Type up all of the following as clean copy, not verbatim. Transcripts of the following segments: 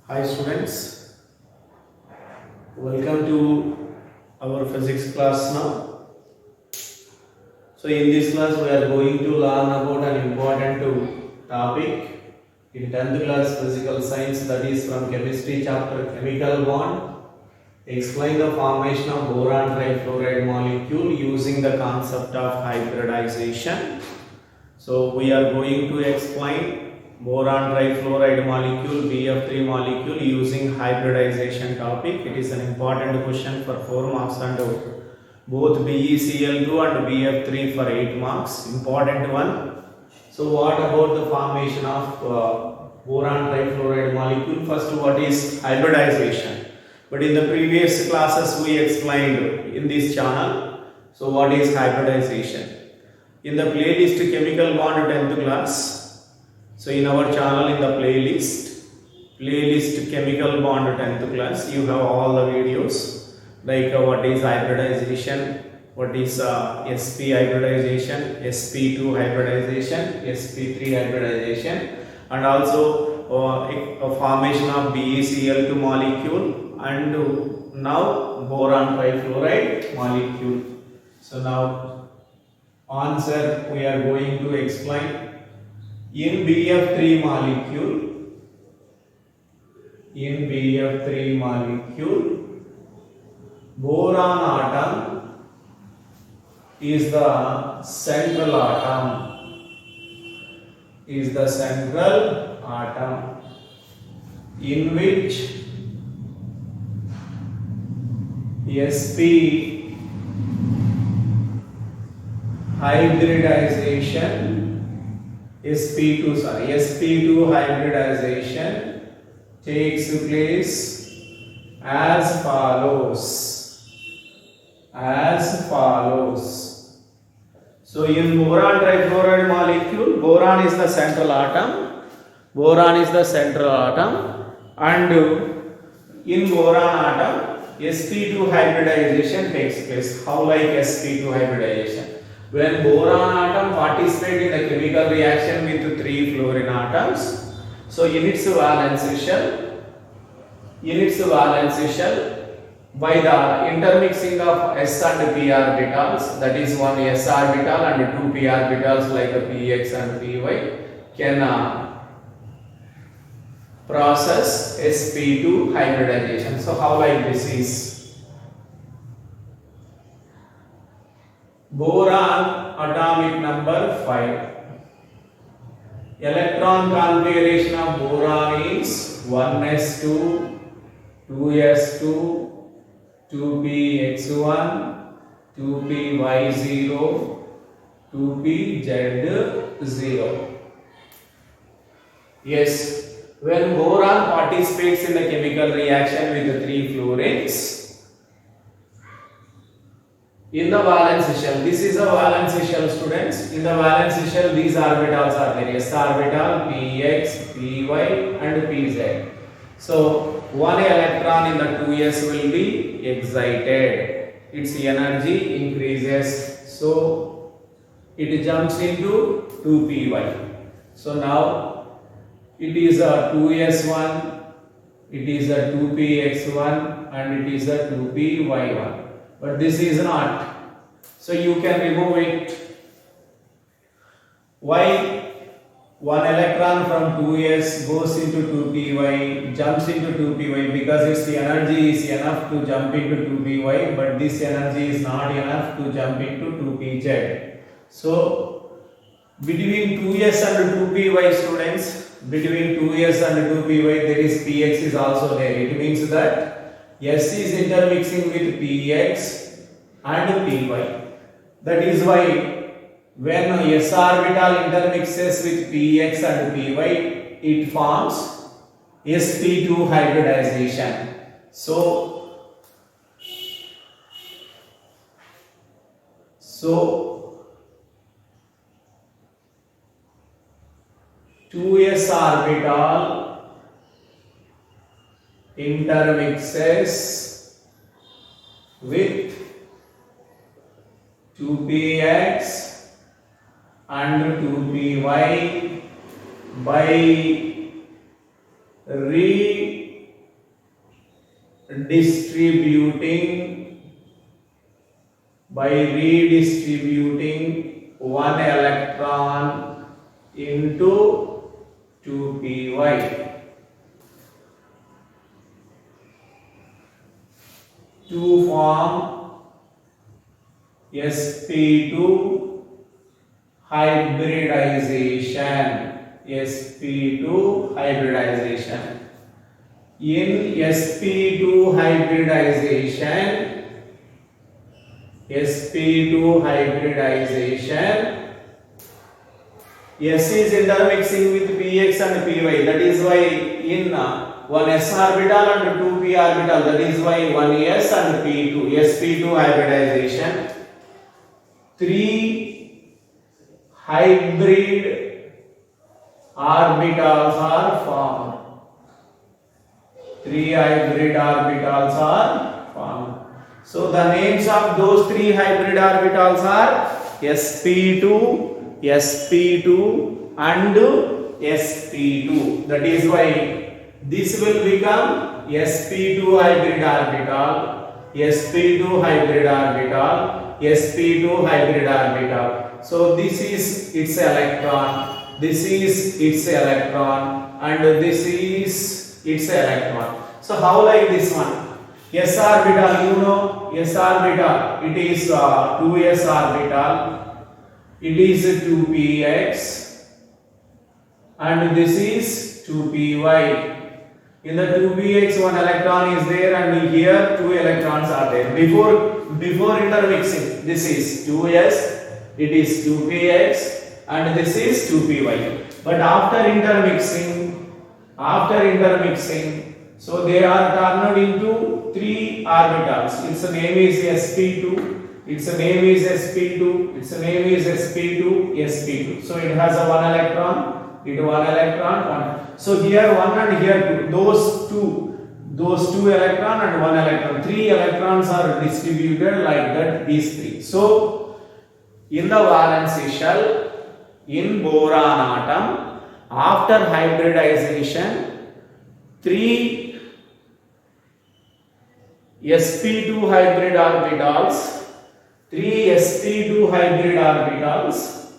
Hi students, welcome to our physics class now. So in this class we are going to learn about an important topic in 10th class physical science, that is from chemistry chapter chemical bond. Explain the formation of boron trifluoride molecule using the concept of hybridization. So we are going to explain boron trifluoride molecule BF3 molecule using hybridization topic. It is an important question for 4 marks and both BeCl2 and BF3 for 8 marks. Important one. So what about the formation of boron trifluoride molecule? First, what is hybridization? But in the previous classes we explained in this channel. So what is hybridization? In the playlist chemical bond 10th class. So in our channel in the playlist chemical bond 10th class, you have all the videos like what is hybridization, what is sp hybridization, sp2 hybridization, sp3 hybridization, and also a formation of BeCl2 molecule, and now boron trifluoride molecule. So now answer we are going to explain. In BF3 molecule, boron atom is the central atom, in which sp hybridization sp2 hybridization takes place as follows. So in boron trifluoride molecule, boron is the central atom, and in boron atom sp2 hybridization takes place. How like sp2 hybridization? When boron atom participates in the chemical reaction with 3 fluorine atoms, so in its valence shell, by the intermixing of s and p orbitals, that is one s orbital and 2 p orbitals like the px and py, can process sp2 hybridization. So how like this is? Boron atomic number 5. Electron configuration of boron is 1s2, 2s2, 2px1, 2py0, 2pz0. Yes, when boron participates in the chemical reaction with the 3 fluorines, in the valence shell, this is a valence shell, students. In the valence shell, these orbitals are there: s orbital, px, py, and pz. So one electron in the 2s will be excited. Its energy increases, so it jumps into 2py. So now it is a 2s1, it is a 2px1, and it is a 2py1. But this is not. So you can remove it. Why? One electron from 2s goes into 2py, jumps into 2py, because its energy is enough to jump into 2py, but this energy is not enough to jump into 2pz. So between 2s and 2py, students, between 2s and 2py there is px is also there. It means that S is intermixing with px and py. That is why when s orbital intermixes with px and py, it forms sp2 hybridization. So 2s orbital intermixes with 2px and 2py by distributing by redistributing one electron into 2p to form sp2 hybridization. sp2 hybridization. In sp2 hybridization, sp2 hybridization, S is intermixing with px and py. That is why in one s orbital and 2p orbital, that is why one s and p2, sp2 hybridization, 3 hybrid orbitals are formed. 3 hybrid orbitals are formed. So the names of those 3 hybrid orbitals are sp2, sp2 and sp2. That is why this will become sp2 hybrid orbital, sp2 hybrid orbital, sp2 hybrid orbital. So this is its electron, this is its electron, and this is its electron. So how like this one? S orbital, you know, S orbital, it is 2s orbital, it is 2px, and this is 2py. In the 2px, one electron is there, and here 2 electrons are there. Before intermixing, this is 2s, it is 2px, and this is 2py. But after intermixing, so they are turned into 3 orbitals. Its name is sp2, its name is sp2, its name is sp2, sp2. So it has a 1 electron, one electron, one. So here 1 and here 2, those two electron and 1 electron, 3 electrons are distributed like that, these 3. So in the valency shell, in boron atom, after hybridization, 3 sp2 hybrid orbitals, 3 sp2 hybrid orbitals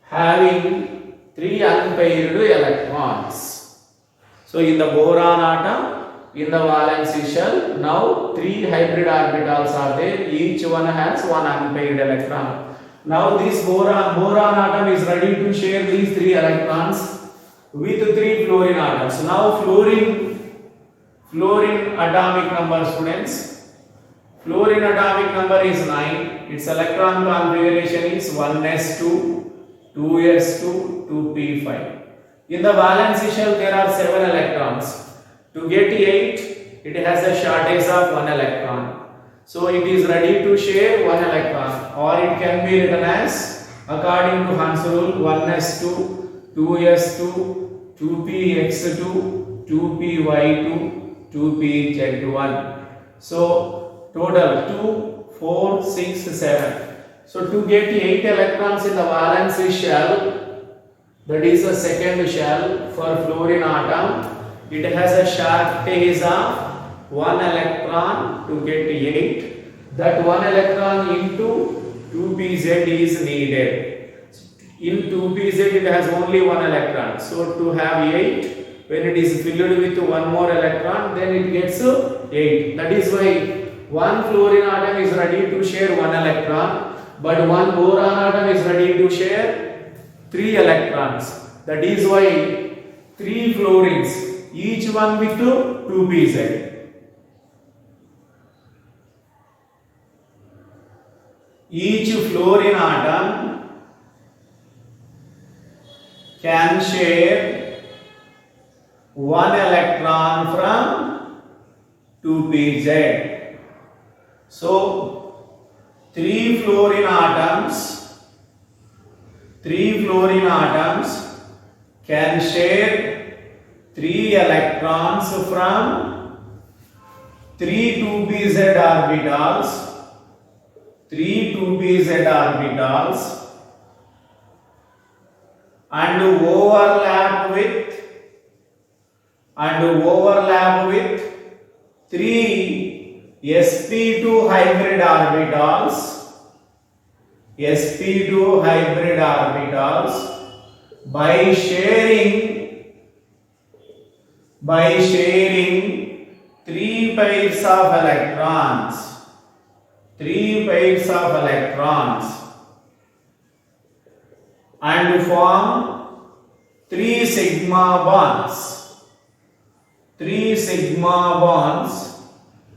having 3 unpaired electrons. So in the boron atom, in the valency shell, now 3 hybrid orbitals are there, each one has 1 unpaired electron. Now this boron atom is ready to share these 3 electrons with 3 fluorine atoms. Now fluorine atomic number, students. Fluorine atomic number is 9. Its electron configuration is 1s2, 2s2, 2p5. In the valency shell, there are 7 electrons. To get 8, it has a shortage of 1 electron. So it is ready to share 1 electron, or it can be written as, according to Hans rule, 1s2, 2s2, 2px2, 2py2, 2pz1. So total 2, 4, 6, 7. So to get 8 electrons in the valency shell, that is the second shell for fluorine atom, it has a shortage of 1 electron to get 8. That 1 electron into 2pz is needed. In 2pz it has only 1 electron. So to have 8, when it is filled with 1 more electron, then it gets 8. That is why 1 fluorine atom is ready to share 1 electron, but 1 boron atom is ready to share 3 electrons. That is why 3 fluorines, each one with 2pz. Each fluorine atom can share 1 electron from 2pz. So 3 fluorine atoms can share 3 electrons from 3 2pz orbitals, and overlap with 3 sp2 hybrid orbitals, sp2 hybrid orbitals by sharing 3 pairs of electrons, 3 pairs of electrons, and form 3 sigma bonds, 3 sigma bonds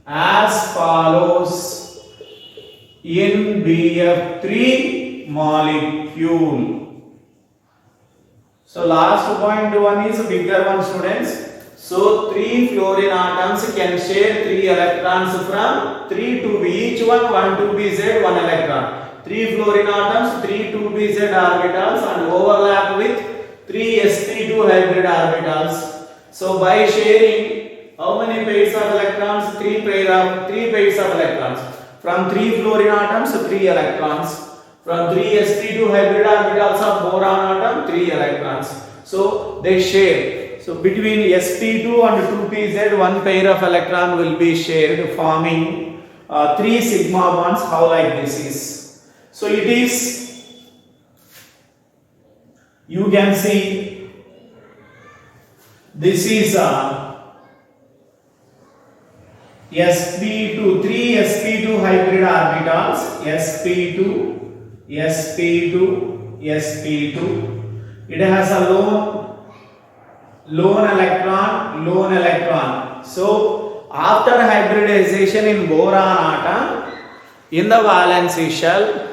as follows in BF3 molecule. So last point one is bigger one, students. So 3 fluorine atoms can share 3 electrons from 3 to B, each one 2pz 1 electron. 3 fluorine atoms, 3 2pz orbitals and overlap with 3 sp2 hybrid orbitals. So by sharing how many pairs of electrons? 3 pairs of electrons. From 3 fluorine atoms, 3 electrons. From 3 sp2 hybrid orbitals of boron atom, 3 electrons. So they share. So between sp2 and 2pz, 1 pair of electron will be shared, forming 3 sigma bonds. How like this is? So it is, you can see, this is sp2, 3 sp2 hybrid orbitals, sp2, sp2, sp2. It has a lone electron. So after hybridization in boron atom, in the valency shell,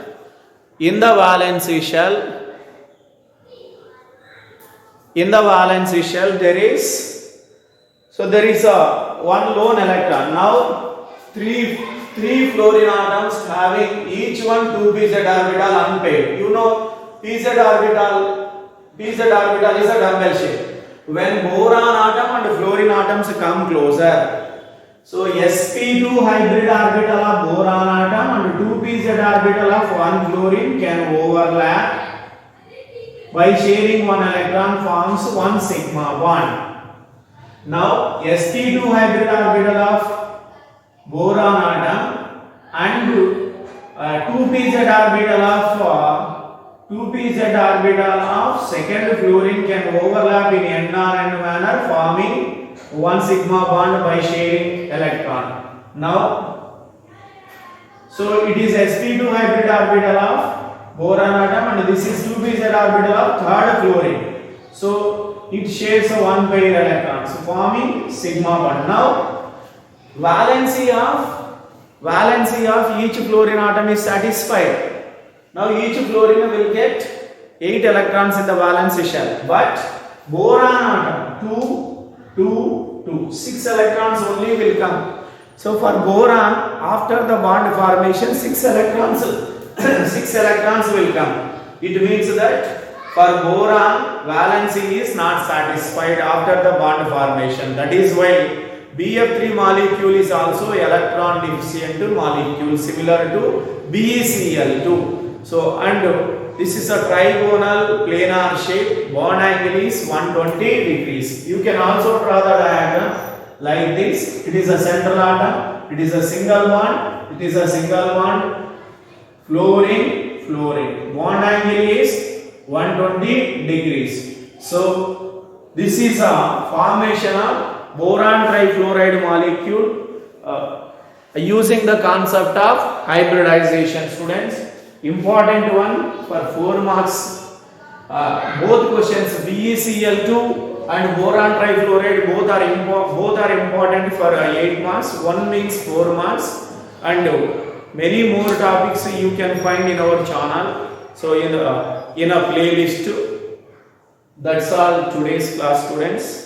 there is a one lone electron. Now three fluorine atoms having each one 2pz orbital unpaired. You know pz orbital is a dumbbell shape. When boron atom and fluorine atoms come closer, so sp2 hybrid orbital of boron atom and 2pz orbital of 1 fluorine can overlap. By sharing 1 electron forms 1 sigma bond. Now sp2 hybrid orbital of boron atom and 2pz orbital of second fluorine can overlap in n or n manner, forming 1 sigma bond by sharing electron. Now, so it is sp2 hybrid orbital of boron atom and this is 2pz orbital of third fluorine. So it shares 1 pair electrons, forming sigma bond. Now valency of each fluorine atom is satisfied. Now each fluorine will get 8 electrons in the valence shell, but boron atom 2, 6 electrons only will come. So for boron, after the bond formation, 6 electrons will come. It means that for boron, valency is not satisfied after the bond formation. That is why BF3 molecule is also electron deficient molecule, similar to BeCl2. So, and this is a trigonal planar shape. Bond angle is 120 degrees. You can also draw the diagram like this. It is a central atom. It is a single bond. Fluorine. Bond angle is 120 degrees. So this is a formation of boron trifluoride molecule using the concept of hybridization, students. Important one for 4 marks. Both questions BeCl2 and boron trifluoride both are important for 8 marks. One means 4 marks, and many more topics you can find in our channel. So in a playlist. That's all today's class, students.